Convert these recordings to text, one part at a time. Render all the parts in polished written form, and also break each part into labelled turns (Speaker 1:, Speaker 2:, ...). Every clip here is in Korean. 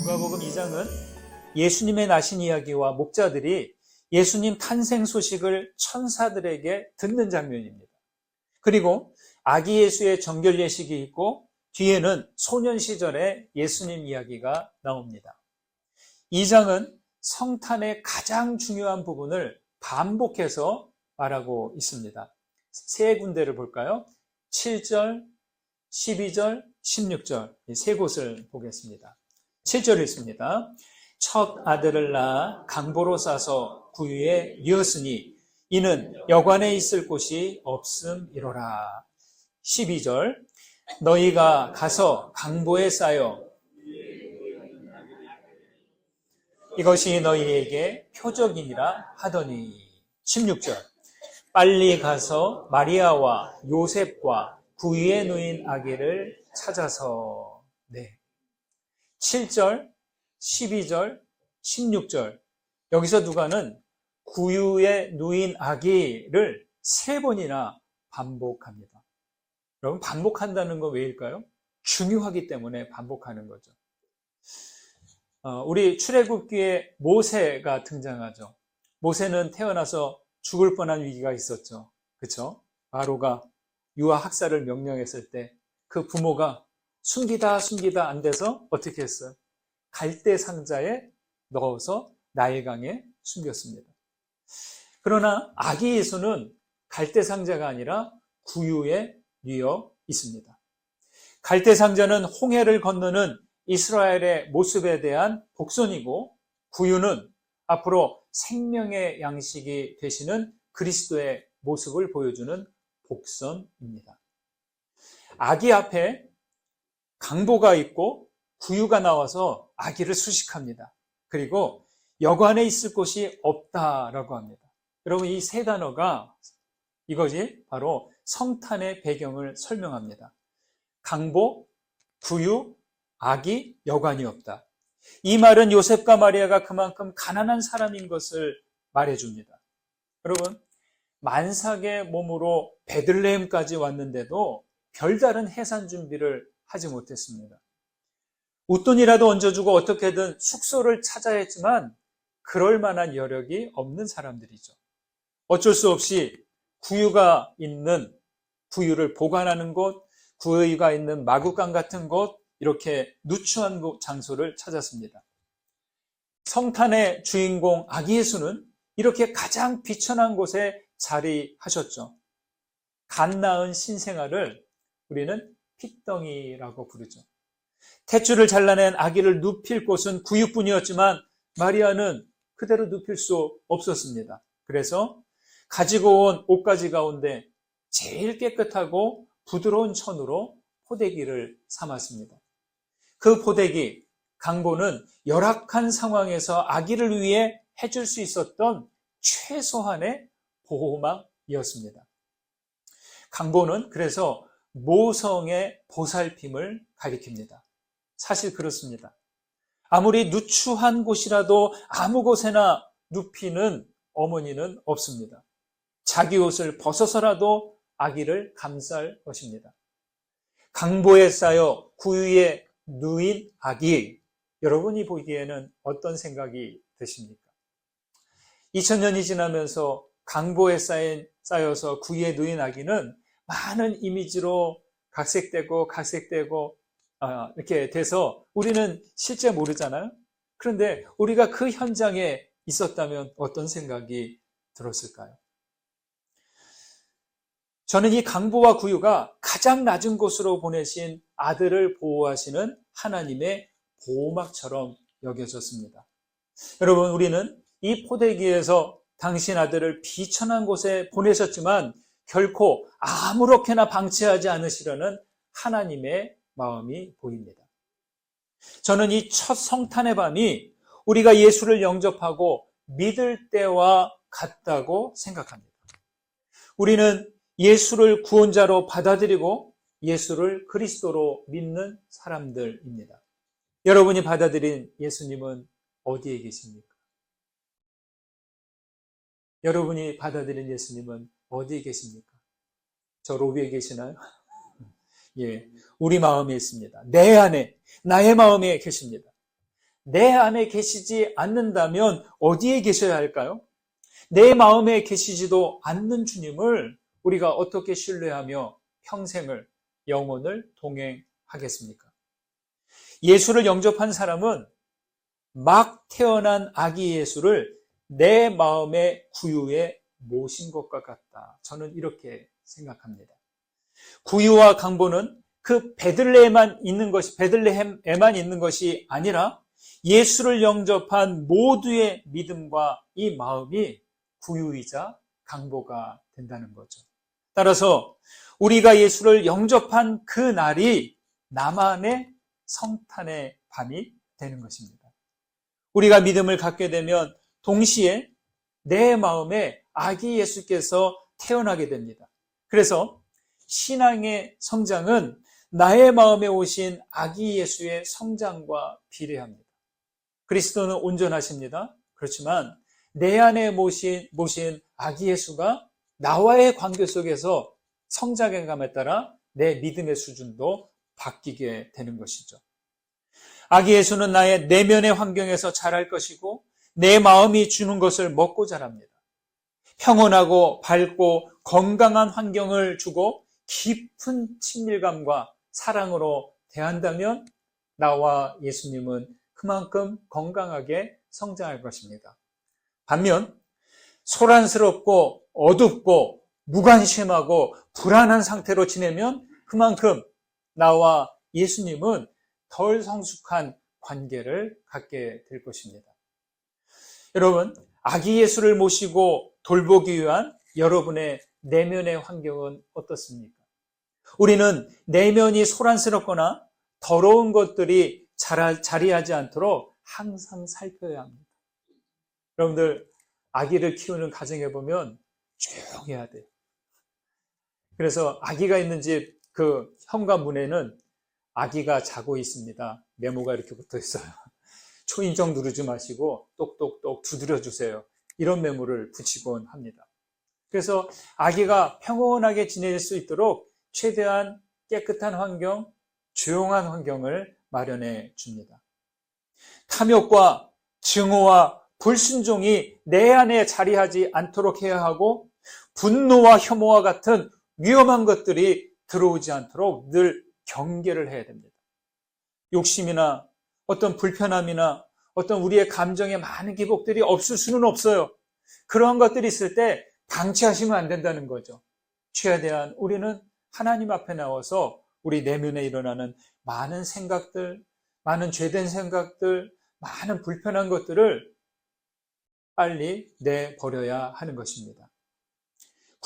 Speaker 1: 누가복음 2장은 예수님의 나신 이야기와 목자들이 예수님 탄생 소식을 천사들에게 듣는 장면입니다. 그리고 아기 예수의 정결 예식이 있고 뒤에는 소년 시절의 예수님 이야기가 나옵니다. 2장은 성탄의 가장 중요한 부분을 반복해서 말하고 있습니다. 세 군데를 볼까요? 7절, 12절, 16절 이 세 곳을 보겠습니다. 7절 읽습니다. 첫 아들을 낳아 강보로 싸서 구유에 뉘었으니 이는 여관에 있을 곳이 없음이로라. 12절 너희가 가서 강보에 싸여 이것이 너희에게 표적이니라 하더니 16절 빨리 가서 마리아와 요셉과 구유에 누인 아기를 찾아서 7절, 12절, 16절 여기서 누가는 구유에 누인 아기를 3번이나 반복합니다. 여러분 반복한다는 건 왜일까요? 중요하기 때문에 반복하는 거죠. 우리 출애굽기에 모세가 등장하죠. 모세는 태어나서 죽을 뻔한 위기가 있었죠. 그렇죠? 바로가 유아 학살을 명령했을 때 그 부모가 숨기다 안 돼서 어떻게 했어요? 갈대 상자에 넣어서 나일강에 숨겼습니다. 그러나 아기 예수는 갈대 상자가 아니라 구유에 뉘어 있습니다. 갈대 상자는 홍해를 건너는 이스라엘의 모습에 대한 복선이고 구유는 앞으로 생명의 양식이 되시는 그리스도의 모습을 보여주는 복선입니다. 아기 앞에 강보가 있고 구유가 나와서 아기를 수식합니다. 그리고 여관에 있을 곳이 없다라고 합니다. 여러분 이 세 단어가 이것이 바로 성탄의 배경을 설명합니다. 강보, 구유, 아기, 여관이 없다. 이 말은 요셉과 마리아가 그만큼 가난한 사람인 것을 말해줍니다. 여러분 만삭의 몸으로 베들레헴까지 왔는데도 별다른 해산 준비를 하지 못했습니다. 웃돈이라도 얹어주고 어떻게든 숙소를 찾아야 했지만 그럴 만한 여력이 없는 사람들이죠. 어쩔 수 없이 구유가 있는 구유를 보관하는 곳, 구유가 있는 마구간 같은 곳 이렇게 누추한 장소를 찾았습니다. 성탄의 주인공 아기 예수는 이렇게 가장 비천한 곳에 자리하셨죠. 갓 낳은 신생아를 우리는 핏덩이라고 부르죠. 탯줄을 잘라낸 아기를 눕힐 곳은 구유뿐이었지만 마리아는 그대로 눕힐 수 없었습니다. 그래서 가지고 온 옷가지 가운데 제일 깨끗하고 부드러운 천으로 포대기를 삼았습니다. 그 포대기, 강보는 열악한 상황에서 아기를 위해 해줄 수 있었던 최소한의 보호막이었습니다. 강보는 그래서 모성의 보살핌을 가리킵니다. 사실 그렇습니다. 아무리 누추한 곳이라도 아무 곳에나 눕히는 어머니는 없습니다. 자기 옷을 벗어서라도 아기를 감쌀 것입니다. 강보에 쌓여 구유에 누인 아기, 여러분이 보기에는 어떤 생각이 드십니까? 2000년이 지나면서 강보에 쌓여서 구유에 누인 아기는 많은 이미지로 각색되고 이렇게 돼서 우리는 실제 모르잖아요. 그런데 우리가 그 현장에 있었다면 어떤 생각이 들었을까요? 저는 이 강보와 구유가 가장 낮은 곳으로 보내신 아들을 보호하시는 하나님의 보호막처럼 여겨졌습니다. 여러분, 우리는 이 포대기에서 당신 아들을 비천한 곳에 보내셨지만 결코 아무렇게나 방치하지 않으시려는 하나님의 마음이 보입니다. 저는 이 첫 성탄의 밤이 우리가 예수를 영접하고 믿을 때와 같다고 생각합니다. 우리는 예수를 구원자로 받아들이고 예수를 그리스도로 믿는 사람들입니다. 여러분이 받아들인 예수님은 어디에 계십니까? 여러분이 받아들인 예수님은 어디에 계십니까? 저 로비에 계시나요? 예, 우리 마음에 있습니다. 내 안에, 나의 마음에 계십니다. 내 안에 계시지 않는다면 어디에 계셔야 할까요? 내 마음에 계시지도 않는 주님을 우리가 어떻게 신뢰하며 평생을, 영혼을 동행하겠습니까? 예수를 영접한 사람은 막 태어난 아기 예수를 내 마음의 구유에 모신 것과 같다. 저는 이렇게 생각합니다. 구유와 강보는 그 베들레헴에만 있는 것이 아니라 예수를 영접한 모두의 믿음과 이 마음이 구유이자 강보가 된다는 거죠. 따라서 우리가 예수를 영접한 그 날이 나만의 성탄의 밤이 되는 것입니다. 우리가 믿음을 갖게 되면 동시에 내 마음에 아기 예수께서 태어나게 됩니다. 그래서 신앙의 성장은 나의 마음에 오신 아기 예수의 성장과 비례합니다. 그리스도는 온전하십니다. 그렇지만 내 안에 모신 아기 예수가 나와의 관계 속에서 성장해감에 따라 내 믿음의 수준도 바뀌게 되는 것이죠. 아기 예수는 나의 내면의 환경에서 자랄 것이고 내 마음이 주는 것을 먹고 자랍니다. 평온하고 밝고 건강한 환경을 주고 깊은 친밀감과 사랑으로 대한다면 나와 예수님은 그만큼 건강하게 성장할 것입니다. 반면 소란스럽고 어둡고 무관심하고 불안한 상태로 지내면 그만큼 나와 예수님은 덜 성숙한 관계를 갖게 될 것입니다. 여러분, 아기 예수를 모시고 돌보기 위한 여러분의 내면의 환경은 어떻습니까? 우리는 내면이 소란스럽거나 더러운 것들이 자리하지 않도록 항상 살펴야 합니다. 여러분들, 아기를 키우는 가정에 보면 조용해야 돼요. 그래서 아기가 있는 집 그 현관문에는 아기가 자고 있습니다. 메모가 이렇게 붙어 있어요. 초인종 누르지 마시고 똑똑똑 두드려 주세요. 이런 메모를 붙이곤 합니다. 그래서 아기가 평온하게 지낼 수 있도록 최대한 깨끗한 환경, 조용한 환경을 마련해 줍니다. 탐욕과 증오와 불순종이 내 안에 자리하지 않도록 해야 하고 분노와 혐오와 같은 위험한 것들이 들어오지 않도록 늘 경계를 해야 됩니다. 욕심이나 어떤 불편함이나 어떤 우리의 감정에 많은 기복들이 없을 수는 없어요. 그러한 것들이 있을 때 방치하시면 안 된다는 거죠. 최대한 우리는 하나님 앞에 나와서 우리 내면에 일어나는 많은 생각들, 많은 죄된 생각들, 많은 불편한 것들을 빨리 내버려야 하는 것입니다.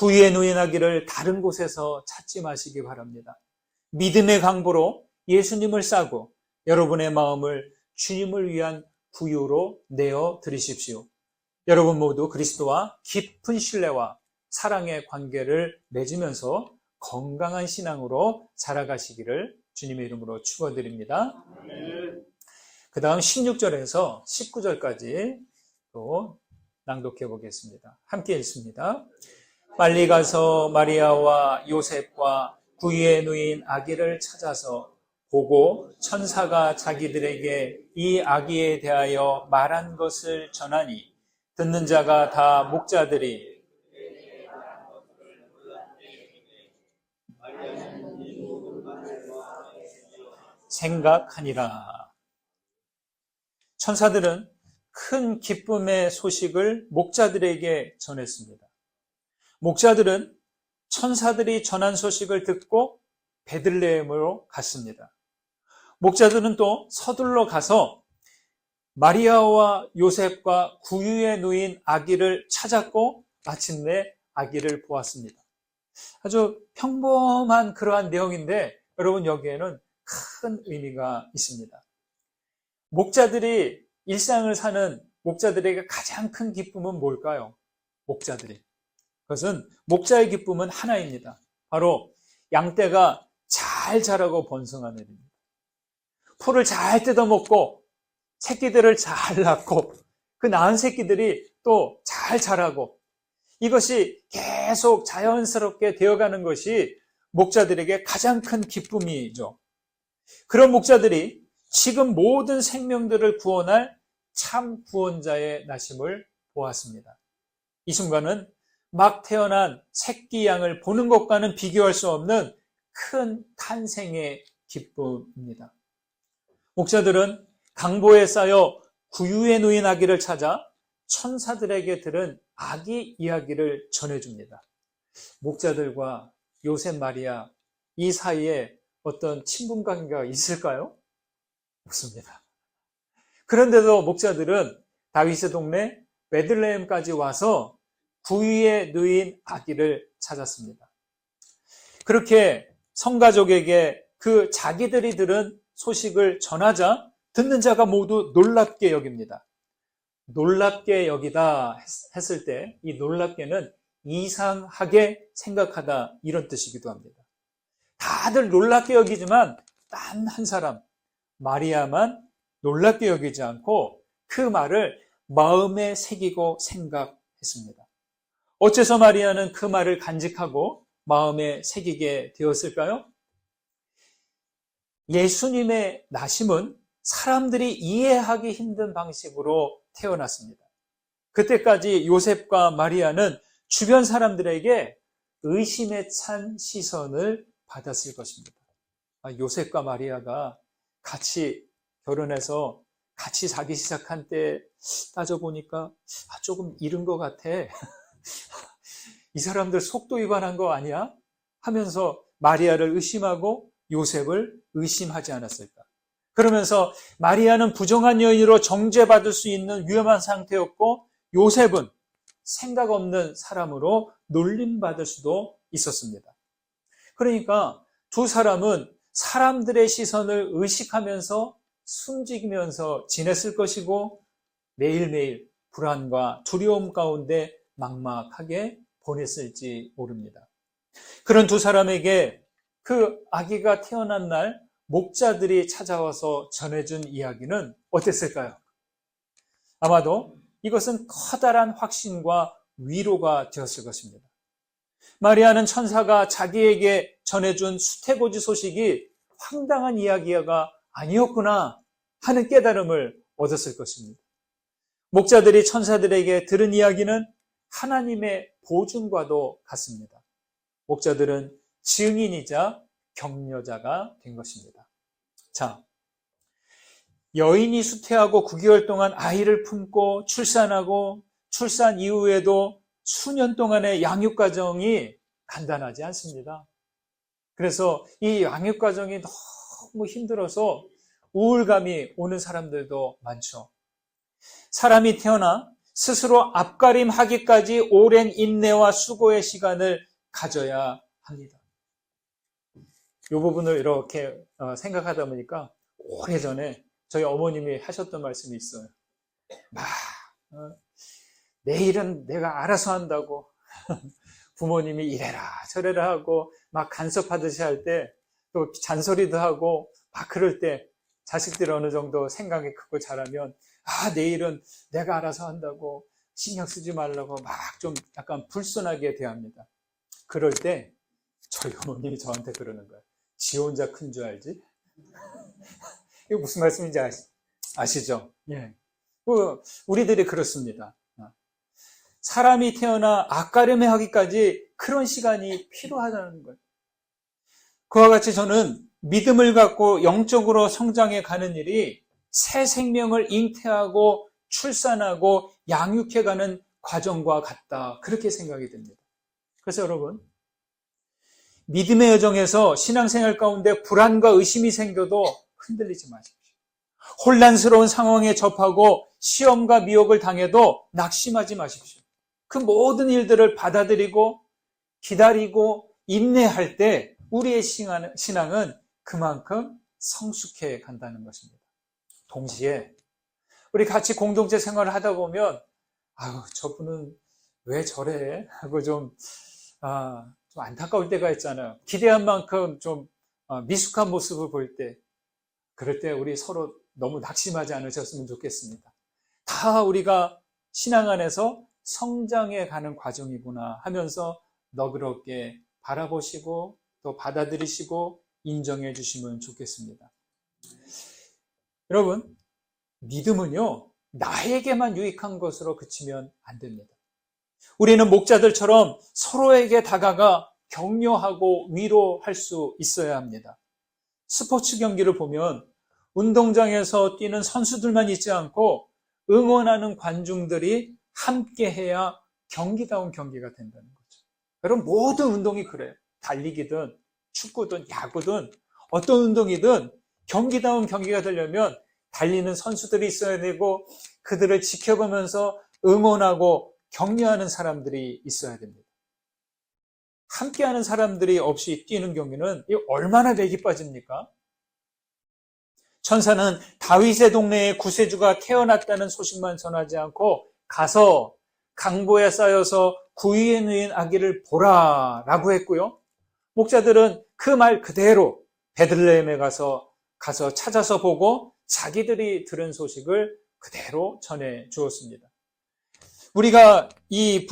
Speaker 1: 구유에 누인하기를 다른 곳에서 찾지 마시기 바랍니다. 믿음의 강보로 예수님을 싸고 여러분의 마음을 주님을 위한 구유로 내어 드리십시오. 여러분 모두 그리스도와 깊은 신뢰와 사랑의 관계를 맺으면서 건강한 신앙으로 자라가시기를 주님의 이름으로 축원드립니다. 그 다음 16절에서 19절까지 또 낭독해 보겠습니다. 함께 읽습니다. 빨리 가서 마리아와 요셉과 구유에 누인 아기를 찾아서 보고 천사가 자기들에게 이 아기에 대하여 말한 것을 전하니 듣는 자가 다 목자들이 생각하니라. 천사들은 큰 기쁨의 소식을 목자들에게 전했습니다. 목자들은 천사들이 전한 소식을 듣고 베들레헴으로 갔습니다. 목자들은 또 서둘러 가서 마리아와 요셉과 구유에 누인 아기를 찾았고 마침내 아기를 보았습니다. 아주 평범한 그러한 내용인데 여러분 여기에는 큰 의미가 있습니다. 목자들이 일상을 사는 목자들에게 가장 큰 기쁨은 뭘까요? 그것은 목자의 기쁨은 하나입니다. 바로 양떼가 잘 자라고 번성하는 일입니다. 풀을 잘 뜯어먹고 새끼들을 잘 낳고 그 낳은 새끼들이 또 잘 자라고 이것이 계속 자연스럽게 되어가는 것이 목자들에게 가장 큰 기쁨이죠. 그런 목자들이 지금 모든 생명들을 구원할 참 구원자의 나심을 보았습니다. 이 순간은 막 태어난 새끼 양을 보는 것과는 비교할 수 없는 큰 탄생의 기쁨입니다. 목자들은 강보에 쌓여 구유에 놓인 아기를 찾아 천사들에게 들은 아기 이야기를 전해줍니다. 목자들과 요셉 마리아 이 사이에 어떤 친분관계가 있을까요? 없습니다. 그런데도 목자들은 다윗의 동네 베들레헴까지 와서 구유에 누인 아기를 찾았습니다. 그렇게 성가족에게 그 자기들이 들은 소식을 전하자 듣는 자가 모두 놀랍게 여깁니다. 놀랍게 여기다 했을 때 이 놀랍게는 이상하게 생각하다 이런 뜻이기도 합니다. 다들 놀랍게 여기지만 단 한 사람 마리아만 놀랍게 여기지 않고 그 말을 마음에 새기고 생각했습니다. 어째서 마리아는 그 말을 간직하고 마음에 새기게 되었을까요? 예수님의 나심은 사람들이 이해하기 힘든 방식으로 태어났습니다. 그때까지 요셉과 마리아는 주변 사람들에게 의심에 찬 시선을 받았을 것입니다. 요셉과 마리아가 같이 결혼해서 같이 살기 시작한 때 따져보니까 조금 이른 것 같아. 이 사람들 속도 위반한 거 아니야? 하면서 마리아를 의심하고 요셉을 의심하지 않았을까? 그러면서 마리아는 부정한 여인으로 정죄받을 수 있는 위험한 상태였고 요셉은 생각 없는 사람으로 놀림받을 수도 있었습니다. 그러니까 두 사람은 사람들의 시선을 의식하면서 숨기면서 지냈을 것이고 매일매일 불안과 두려움 가운데 막막하게 보냈을지 모릅니다. 그런 두 사람에게 그 아기가 태어난 날 목자들이 찾아와서 전해준 이야기는 어땠을까요? 아마도 이것은 커다란 확신과 위로가 되었을 것입니다. 마리아는 천사가 자기에게 전해준 수태고지 소식이 황당한 이야기가 아니었구나 하는 깨달음을 얻었을 것입니다. 목자들이 천사들에게 들은 이야기는 하나님의 보증과도 같습니다. 목자들은 증인이자 격려자가 된 것입니다. 자, 여인이 수태하고 9개월 동안 아이를 품고 출산하고 출산 이후에도 수년 동안의 양육 과정이 간단하지 않습니다. 그래서 이 양육 과정이 너무 힘들어서 우울감이 오는 사람들도 많죠. 사람이 태어나 스스로 앞가림하기까지 오랜 인내와 수고의 시간을 가져야 합니다. 이 부분을 이렇게 생각하다 보니까 오래전에 저희 어머님이 하셨던 말씀이 있어요. 내일은 내가 알아서 한다고 부모님이 이래라 저래라 하고 막 간섭하듯이 할 때 또 잔소리도 하고 막 그럴 때 자식들이 어느 정도 생각이 크고 잘하면 내일은 내가 알아서 한다고 신경 쓰지 말라고 막 좀 약간 불순하게 대합니다. 그럴 때 저희 어머님이 저한테 그러는 거예요. 지 혼자 큰 줄 알지? 이거 무슨 말씀인지 아시죠? 예. 우리들이 그렇습니다. 사람이 태어나 앞가림해 하기까지 그런 시간이 필요하다는 거예요. 그와 같이 저는 믿음을 갖고 영적으로 성장해 가는 일이 새 생명을 잉태하고 출산하고 양육해가는 과정과 같다. 그렇게 생각이 됩니다. 그래서 여러분, 믿음의 여정에서 신앙생활 가운데 불안과 의심이 생겨도 흔들리지 마십시오. 혼란스러운 상황에 접하고 시험과 미혹을 당해도 낙심하지 마십시오. 그 모든 일들을 받아들이고 기다리고 인내할 때 우리의 신앙은 그만큼 성숙해 간다는 것입니다. 동시에 우리 같이 공동체 생활을 하다 보면 저분은 왜 저래? 하고 좀 안타까울 때가 있잖아요. 기대한 만큼 좀 미숙한 모습을 볼 때, 그럴 때 우리 서로 너무 낙심하지 않으셨으면 좋겠습니다. 다 우리가 신앙 안에서 성장해 가는 과정이구나 하면서 너그럽게 바라보시고 또 받아들이시고 인정해 주시면 좋겠습니다. 여러분, 믿음은요, 나에게만 유익한 것으로 그치면 안 됩니다. 우리는 목자들처럼 서로에게 다가가 격려하고 위로할 수 있어야 합니다. 스포츠 경기를 보면 운동장에서 뛰는 선수들만 있지 않고 응원하는 관중들이 함께해야 경기다운 경기가 된다는 거죠. 여러분, 모든 운동이 그래요. 달리기든 축구든 야구든 어떤 운동이든 경기다운 경기가 되려면 달리는 선수들이 있어야 되고 그들을 지켜보면서 응원하고 격려하는 사람들이 있어야 됩니다. 함께하는 사람들이 없이 뛰는 경기는 얼마나 맥이 빠집니까? 천사는 다윗의 동네에 구세주가 태어났다는 소식만 전하지 않고 가서 강보에 쌓여서 구유에 누인 아기를 보라 라고 했고요. 목자들은 그 말 그대로 베들레헴에 가서 찾아서 보고 자기들이 들은 소식을 그대로 전해 주었습니다. 우리가 이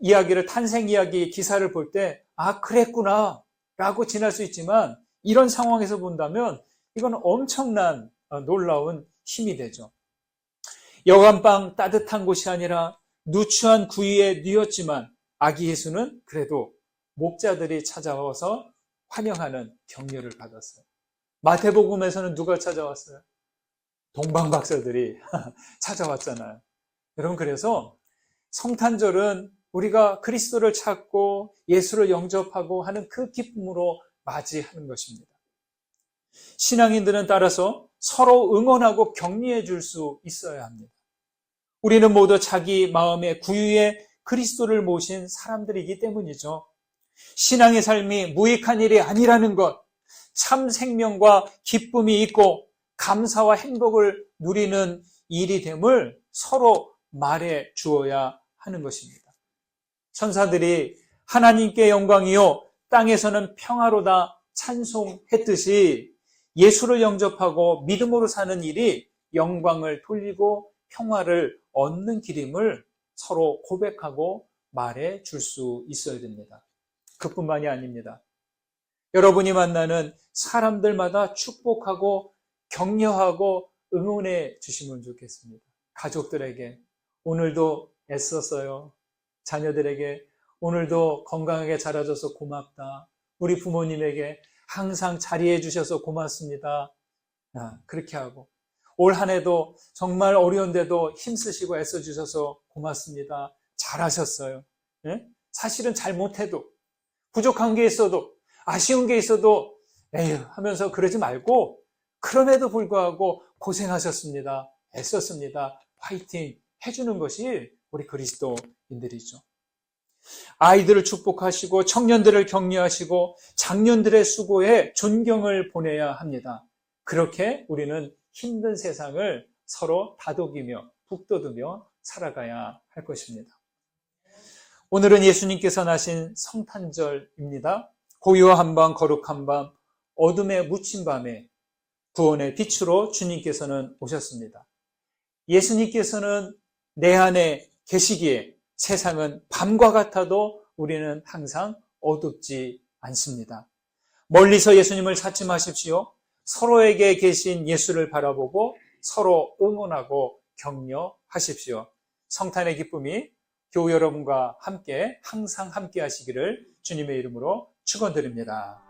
Speaker 1: 이야기를, 탄생 이야기 기사를 볼 때, 아, 그랬구나 라고 지날 수 있지만 이런 상황에서 본다면 이건 엄청난 놀라운 힘이 되죠. 여간방 따뜻한 곳이 아니라 누추한 구유에 누였지만 아기 예수는 그래도 목자들이 찾아와서 환영하는 격려를 받았어요. 마태복음에서는 누가 찾아왔어요? 동방박사들이 찾아왔잖아요. 여러분, 그래서 성탄절은 우리가 그리스도를 찾고 예수를 영접하고 하는 그 기쁨으로 맞이하는 것입니다. 신앙인들은 따라서 서로 응원하고 격려해 줄 수 있어야 합니다. 우리는 모두 자기 마음의 구유에 그리스도를 모신 사람들이기 때문이죠. 신앙의 삶이 무익한 일이 아니라는 것, 참 생명과 기쁨이 있고 감사와 행복을 누리는 일이 됨을 서로 말해 주어야 하는 것입니다. 천사들이 하나님께 영광이요 땅에서는 평화로다 찬송했듯이 예수를 영접하고 믿음으로 사는 일이 영광을 돌리고 평화를 얻는 길임을 서로 고백하고 말해 줄 수 있어야 됩니다. 그뿐만이 아닙니다. 여러분이 만나는 사람들마다 축복하고 격려하고 응원해 주시면 좋겠습니다. 가족들에게 오늘도 애썼어요. 자녀들에게 오늘도 건강하게 자라줘서 고맙다. 우리 부모님에게 항상 자리해 주셔서 고맙습니다. 그렇게 하고 올 한 해도 정말 어려운데도 힘쓰시고 애써주셔서 고맙습니다. 잘하셨어요. 네? 사실은 잘 못해도 부족한 게 있어도 아쉬운 게 있어도 에휴 하면서 그러지 말고 그럼에도 불구하고 고생하셨습니다. 애썼습니다. 화이팅 해주는 것이 우리 그리스도인들이죠. 아이들을 축복하시고 청년들을 격려하시고 장년들의 수고에 존경을 보내야 합니다. 그렇게 우리는 힘든 세상을 서로 다독이며 북돋우며 살아가야 할 것입니다. 오늘은 예수님께서 나신 성탄절입니다. 고요한 밤, 거룩한 밤, 어둠에 묻힌 밤에 구원의 빛으로 주님께서는 오셨습니다. 예수님께서는 내 안에 계시기에 세상은 밤과 같아도 우리는 항상 어둡지 않습니다. 멀리서 예수님을 찾지 마십시오. 서로에게 계신 예수를 바라보고 서로 응원하고 격려하십시오. 성탄의 기쁨이 교우 여러분과 함께 항상 함께 하시기를 주님의 이름으로 축원드립니다.